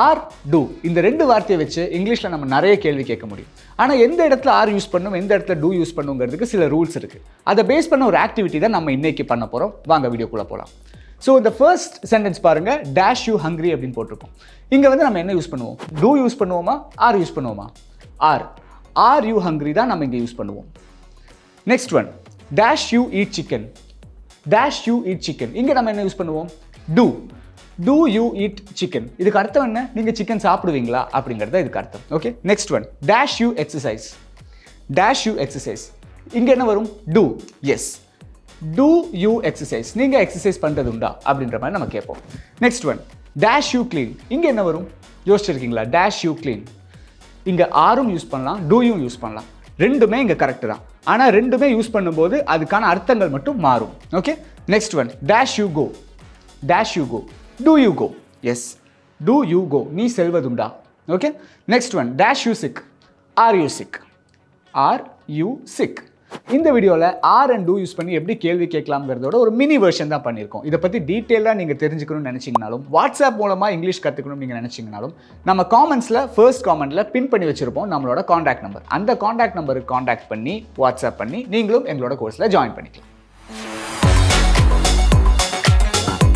R two இந்த ரெண்டு வார்த்தையை வச்சு இங்கிலீஷில் நம்ம நிறைய கேள்வி கேட்க முடியும். ஆனால் எந்த இடத்துல ஆர் யூஸ் பண்ணணும், எந்த இடத்துல டூ யூஸ் பண்ணுங்கிறதுக்கு சில ரூல்ஸ் இருக்குது. அதை பேஸ் பண்ண ஒரு ஆக்டிவிட்டி தான் நம்ம இன்னைக்கு பண்ண போகிறோம். வாங்க வீடியோக்குள்ளே போகலாம். ஸோ இந்த ஃபர்ஸ்ட் சென்டென்ஸ் பாருங்க, டேஷ் யூ ஹங்க்ரி அப்படின்னு போட்டிருக்கோம். இங்கே வந்து நம்ம என்ன யூஸ் பண்ணுவோம்? டூ யூஸ் பண்ணுவோமா, ஆர் யூஸ் பண்ணுவோமா? ஆர் யூ ஹங்க்ரி தான் நம்ம இங்கே யூஸ் பண்ணுவோம். Next one, dash you eat chicken. Dash you eat chicken, இங்கே நம்ம என்ன யூஸ் பண்ணுவோம்? Do you eat chicken. இதுக்கு அர்த்தம் என்ன? நீங்கள் சிக்கன் சாப்பிடுவீங்களா அப்படிங்கிறத இதுக்கு அர்த்தம். Okay, next one, dash you exercise. Dash you exercise, இங்கே என்ன வரும்? Do. Yes, do you exercise, நீங்கள் எக்ஸசைஸ் பண்ணுறது உண்டா அப்படின்ற மாதிரி நம்ம கேட்போம். Next one, dash you clean, இங்கே என்ன வரும்? யோசிச்சிருக்கீங்களா? டேஷ் யூ க்ளீன், இங்கே ஆரும் யூஸ் பண்ணலாம், டூயும் யூஸ் பண்ணலாம். ரெண்டுமே இங்கே கரெக்டு தான். ஆனால் ரெண்டுமே யூஸ் பண்ணும்போது அதுக்கான அர்த்தங்கள் மட்டும் மாறும். Okay, next one, dash you go. Dash you go, do you go. Yes, do you go, நீ செல்வதுண்டா. Okay, next one, dash you sick. Are you sick. Are you sick. இந்த வீடியோவில் ஆர் அண்ட் டூ யூஸ் பண்ணி எப்படி கேள்வி கேட்கலாம்ங்கிறதோட ஒரு mini version தான் பண்ணியிருக்கோம். இதை பற்றி டீட்டெயிலாக நீங்கள் தெரிஞ்சுக்கணும்னு நினச்சிங்கனாலும், வாட்ஸ்அப் மூலமாக இங்கிலீஷ் கற்றுக்கணும்னு நீங்கள் நினச்சிங்கனாலும், நம்ம காமெண்ட்ஸில் ஃபர்ஸ்ட் காமெண்ட்டில் பின் பண்ணி வச்சுருப்போம் நம்மளோட காண்டாக்ட் நம்பர். அந்த காண்டாக்ட் நம்பருக்கு காண்டாக்ட் பண்ணி வாட்ஸ்அப் பண்ணி நீங்களும் எங்களோட கோர்ஸில் ஜாயின் பண்ணிக்கலாம்.